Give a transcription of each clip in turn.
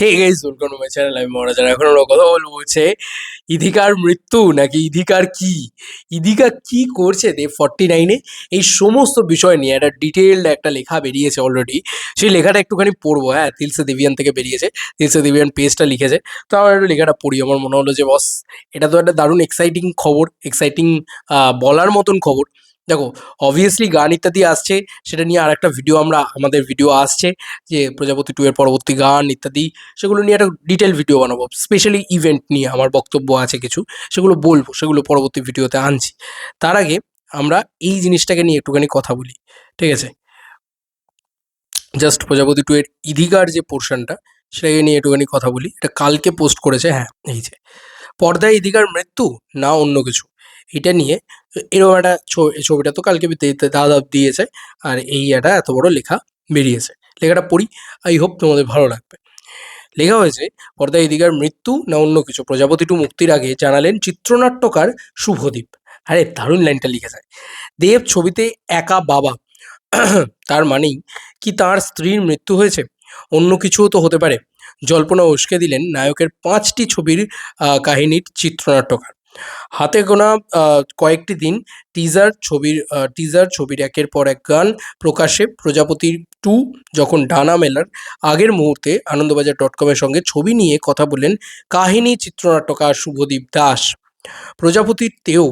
Hey guys, welcome to my channel. আমি মহারাজার। এখন আমরা কথা বলবো হচ্ছে ইধিকার মৃত্যু নাকি ইধিকার কি, ইধিকা কি করছে দে 49-এ, এই সমস্ত বিষয় নিয়ে একটা ডিটেলড একটা লেখা বেরিয়েছে অলরেডি। সেই লেখাটা একটুখানি পড়বো। হ্যাঁ, তিলসে দেবিয়ান থেকে বেরিয়েছে, তিলসে দেবিয়ান পেজটা লিখেছে। তো আমার একটু লেখাটা পড়ি। আমার মনে হলো যে বস, এটা তো একটা দারুণ এক্সাইটিং খবর, এক্সাইটিং বলার মতন খবর। দেখো, অবভিয়াসলি গান ইত্যাদি আসছে, সেটা নিয়ে আর একটা ভিডিও আমাদের ভিডিও আসছে, যে প্রজাপতি 2 এর পরবর্তী গান ইত্যাদি, সেগুলো নিয়ে একটা ডিটেল ভিডিও বানাবো। স্পেশালি ইভেন্ট নিয়ে আমার বক্তব্য আছে কিছু, সেগুলো বলবো, সেগুলো পরবর্তী ভিডিওতে আনছি। তার আগে আমরা এই জিনিসটাকে নিয়ে একটুখানি কথা বলি, ঠিক আছে? জাস্ট প্রজাপতি 2 এর ইধিকার যে পোর্শনটা, সেটাকে নিয়ে একটুখানি কথা বলি। এটা কালকে পোস্ট করেছে। হ্যাঁ, এই যে পর্দায় ইধিকার মৃত্যু না অন্য কিছু, এটা নিয়ে এরকম একটা ছবিটা তো কালকে দাদা দিয়েছে, আর এই একটা এত বড় লেখা বেরিয়েছে। লেখাটা পড়ি, আই হোপ তোমাদের ভালো লাগবে। লেখা হয়েছে, পর্দায় ইদিকার মৃত্যু না অন্য কিছু, প্রজাপতি 2 মুক্তির আগে জানালেন চিত্রনাট্যকার শুভদীপ। আরে দারুণ লাইনটা লিখেছে। দেব ছবিতে একা বাবা, তার মানেই কি তার স্ত্রীর মৃত্যু হয়েছে? অন্য কিছুও তো হতে পারে। জল্পনা উস্কে দিলেন নায়কের 5টি ছবির কাহিনীর চিত্রনাট্যকার। হাতে গোনা কয়েকটি দিন টিজার ছবির একের পর এক গান প্রকাশ্যে। প্রজাপতির 2 যখন ডানা মেলার আগের মুহূর্তে আনন্দবাজার.com-এর সঙ্গে ছবি নিয়ে কথা বললেন কাহিনী চিত্রনাট্যকার শুভদীপ দাস। প্রজাপতিতেও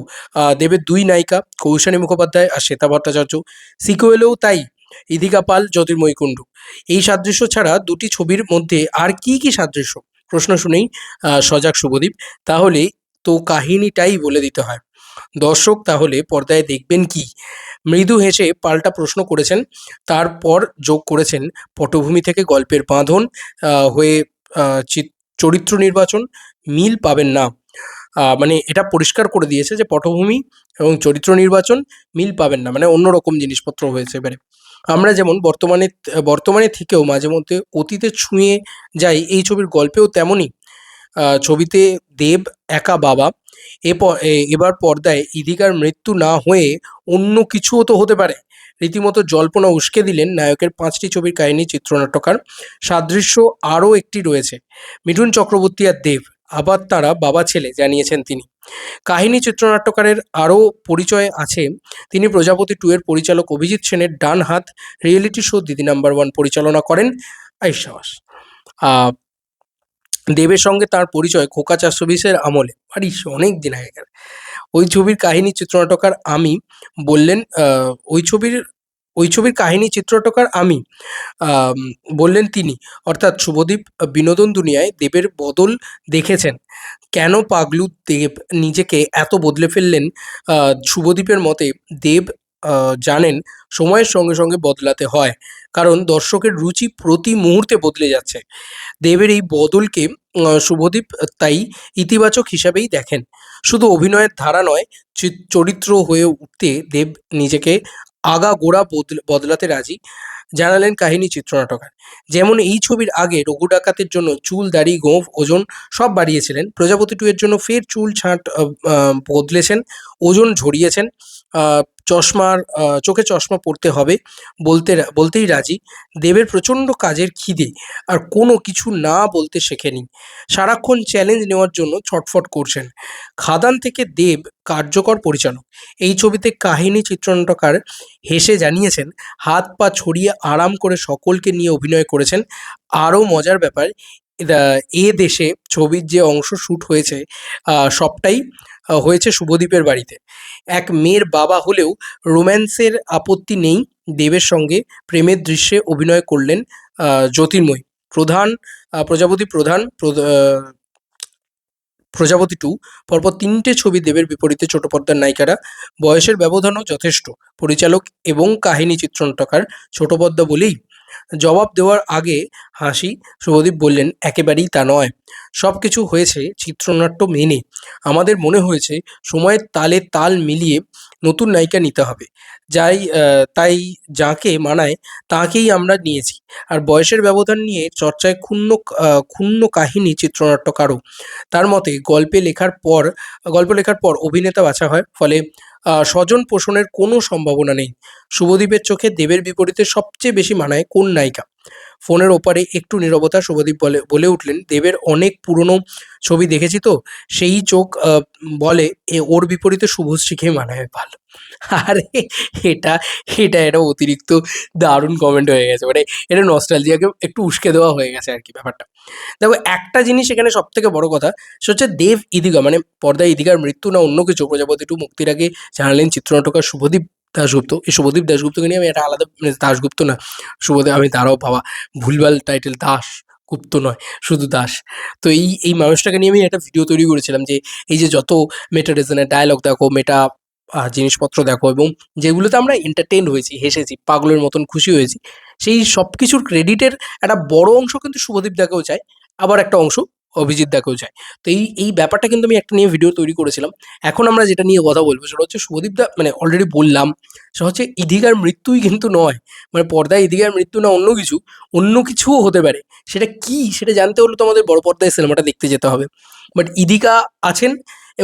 দেবের 2 নায়িকা, কৌশানী মুখোপাধ্যায় আর শ্বেতা ভট্টাচার্য। সিকুয়েলেও তাই, ইদিকা পাল, জ্যোতির্ময়ী কুণ্ডু। এই সাদৃশ্য ছাড়া দুটি ছবির মধ্যে আর কি কি সাদৃশ্য? প্রশ্ন শুনেই সজাগ শুভদীপ। তাহলে তো কাহিনীটাই বলে দিতে হয়। দর্শক তাহলে পর্দায় দেখবেন কি? মৃদু হেসে পাল্টা প্রশ্ন করেছেন। তারপর যোগ করেছেন, পটভূমি থেকে গল্পের বাঁধন হয়ে চরিত্র নির্বাচন মিল পাবেন না। মানে এটা পরিষ্কার করে দিয়েছে যে পটভূমি এবং চরিত্র নির্বাচন মিল পাবেন না, মানে অন্যরকম জিনিসপত্র হয়েছে এবারে। আমরা যেমন বর্তমানে থেকেও মাঝে মধ্যে অতীতে ছুঁয়ে যাই, এই ছবির গল্পেও তেমনই। ছবিতে দেব একা বাবা, এবার পর্দায় ইদিকার মৃত্যু না হয়ে অন্য কিছুও তো হতে পারে। রীতিমতো জল্পনা উস্কে দিলেন নায়কের 5টি ছবির কাহিনী চিত্রনাট্যকার। সাদৃশ্য আরও একটি রয়েছে, মিঠুন চক্রবর্তী আর দেব আবার তারা বাবা ছেলে, জানিয়েছেন তিনি। কাহিনী চিত্রনাট্যকারের আরও পরিচয় আছে, তিনি প্রজাপতি 2 এর পরিচালক অভিজিৎ সেনের ডান হাত। রিয়েলিটি শো দিদি নাম্বার 1 পরিচালনা করেন। আইসাবাস। দেবের সঙ্গে তার পরিচয় খোকা 420-এর আমলে, আরিস অনেক দিন আগেকার। ওই ছবির কাহিনী চিত্রনাট্যকার আমি, বললেন ওই ছবির কাহিনী চিত্রনাট্যকার আমি, আম বললেন তিনি। অর্থাৎ শুভদীপ বিনোদন দুনিয়ায় দেবের বদল দেখেছেন। কেন পাগলু দেব নিজেকে এত বদলে ফেললেন? শুভদীপের মতে দেব জানেন সময়ের সঙ্গে সঙ্গে বদলাতে হয়, কারণ দর্শকের রুচি প্রতি মুহূর্তে বদলে যাচ্ছে। দেবের এই বদলকে শুভদীপ তাই ইতিবাচক হিসাবেই দেখেন। শুধু অভিনয়ের ধারা নয়, চরিত্র হয়ে উঠতে দেব নিজেকে আগাগোড়া বদলাতে রাজি, জানালেন কাহিনী চিত্রনাট্যকার। যেমন এই ছবির আগে রঘু ডাকাতের জন্য চুল, দাড়ি, গোঁফ, ওজন সব বাড়িয়েছিলেন, প্রজাপতি 2 এর জন্য ফের চুল ছাঁট বদলেছেন, ওজন ঝরিয়েছেন। চোখে চশমা পরতে হবে বলতেই রাজি। দেবের প্রচণ্ড কাজের খিদে, আর কোনো কিছু না বলতে শেখেনি। সারাক্ষণ চ্যালেঞ্জ নেওয়ার জন্য ছটফট করছেন। খাদান থেকে দেব কার্যকর পরিচালক। এই ছবিতে কাহিনী চিত্রনাট্যকার হেসে জানিয়েছেন, হাত পা ছড়িয়ে আরাম করে সকলকে নিয়ে অভিনয় করেছেন। আরও মজার ব্যাপার, এ দেশে ছবির যে অংশ শ্যুট হয়েছে, সবটাই হয়েছে শুভদীপের বাড়িতে। এক মেয়ের বাবা হলেও রোম্যান্সের আপত্তি নেই। দেবের সঙ্গে প্রেমের দৃশ্যে অভিনয় করলেন জ্যোতির্ময়ী। প্রজাপতি 2 পরপর 3টে ছবি দেবের বিপরীতে ছোট পর্দার নায়িকারা। বয়সের ব্যবধানও যথেষ্ট। পরিচালক এবং কাহিনী চিত্রনাট্যকার ছোট পর্দা বলেই। জবাব দেওয়ার আগে হাসি শুভদীপ বললেন, একেবারেই তা নয়। সব কিছু হয়েছে চিত্রনাট্য মেনে। আমাদের মনে হয়েছে সময়ের তালে তাল মিলিয়ে নতুন নায়িকা নিতে হবে। তাই যাকে মানায় তাকেই আমরা নিয়েছি। আর বয়সের ব্যবধান নিয়ে চর্চায় ক্ষুণ্ণ কাহিনী চিত্রনাট্যকারও। তার মতে গল্প লেখার পর অভিনেতা বাছা হয়, ফলে স্বজন পোষণের কোনো সম্ভাবনা নেই। শুভদীপের চোখে দেবের বিপরীতে সবচেয়ে বেশি মানায় কোন নায়িকা? ফোনের ওপারে একটু নীরবতা। শুভদীপ বলে উঠলেন, দেবের অনেক পুরনো ছবি দেখেছি তো, সেই চোখ বলে ওর বিপরীতে শুভশ্রীকে মানায় ভালো। আরে এটা এটা অতিরিক্ত দারুণ কমেন্ট হয়ে গেছে, মানে এটা নস্টালজিয়াকে একটু উস্কে দেওয়া হয়ে গেছে আর কি ব্যাপারটা। দেখো একটা জিনিস এখানে সব থেকে বড় কথা, সেটা হচ্ছে দেব ইদিকা, মানে পর্দায় ইদিকার মৃত্যু না অন্য কিছু, প্রজাপতি টু মুক্তির আগে জানালেন চিত্রনাট্যকার শুভদীপ দাশগুপ্ত। এই শুভদীপ দাশগুপ্তকে নিয়ে আমি একটা আলাদা, মানে দাশগুপ্ত না, শুভদীপ, আমি দাঁড়াও বাবা, ভুলভাল টাইটেল, দাস গুপ্ত নয়, শুধু দাস। তো এই মানুষটাকে নিয়ে আমি একটা ভিডিও তৈরি করেছিলাম যে এই যে যত মেটা রিজনের ডায়লগ দেখো, মেটা জিনিসপত্র দেখো, এবং যেগুলোতে আমরা এন্টারটেইন হয়েছি, হেসেছি, পাগলের মতন খুশি হয়েছি, সেই সব কিছুর ক্রেডিটের একটা বড় অংশ কিন্তু শুভদীপ দাকেও চায়, আবার একটা অংশ অভিজিৎ দাকেও চায়। তো এই ব্যাপারটা কিন্তু আমি একটা নিয়ে ভিডিও তৈরি করেছিলাম। এখন আমরা যেটা নিয়ে কথা বলবো সেটা হচ্ছে শুভদীপ দা, মানে অলরেডি বললাম, সেটা হচ্ছে ইদিকার মৃত্যুই কিন্তু নয়, মানে পর্দায় ইদিকার মৃত্যু না অন্য কিছু, অন্য কিছুও হতে পারে। সেটা কি, সেটা জানতে হলে তো আমাদের বড় পর্দায় সিনেমাটা দেখতে যেতে হবে। বাট ইদিকা আছেন,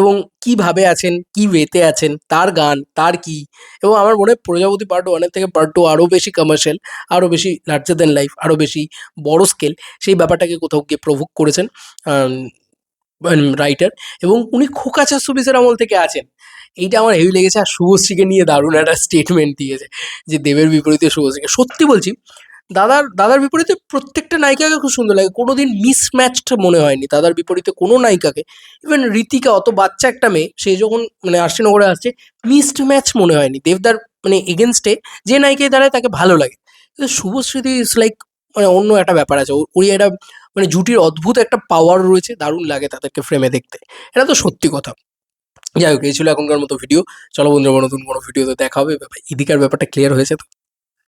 এবং কিভাবে আছেন, কি ওয়েতে আছেন, তার গান, তার কি, এবং আমার মনে হয় প্রজাপতি পার্ট 1 এর থেকে পার্ট 2 আরও বেশি কমার্শিয়াল, আরও বেশি লার্জার দ্যান লাইফ, আরও বেশি বড় স্কেল, সেই ব্যাপারটাকে কোথাও গিয়ে প্রভোগ করেছেন রাইটার, এবং উনি খোকা চাচ্চুবিসের আমল থেকে আছেন। এইটা আমার হেভি লেগেছে। আর শুভশ্রীকে নিয়ে দারুণ একটা স্টেটমেন্ট দিয়েছে যে দেবের বিপরীতে শুভশ্রীকে, সত্যি বলছি, দাদার বিপরীতে প্রত্যেকটা নায়িকাকে খুব সুন্দর লাগে, কোনোদিন মিসম্যাচড মনে হয়নি দাদার বিপরীতে কোনো নায়িকাকে। ইভেন রীতিকা, অত বাচ্চা একটা মেয়ে, সে যখন মানে আশ্বিনগরে আসছে, মিসড ম্যাচ মনে হয়নি দেবদার, মানে এগেনস্টে যে নায়িকায় দাঁড়ায় তাকে ভালো লাগে। কিন্তু শুভশ্রী ইজ লাইক, মানে অন্য একটা ব্যাপার আছে, ওই একটা মানে জুটির অদ্ভুত একটা পাওয়ার রয়েছে, দারুণ লাগে তাদেরকে ফ্রেমে দেখতে, এটা তো সত্যি কথা। যাই হোক, এই ছিল এখনকার মতো ভিডিও। চলো বন্ধুরা, নতুন কোনো ভিডিওতে দেখা হবে। ইদিকার ব্যাপারটা ক্লিয়ার হয়েছে তো?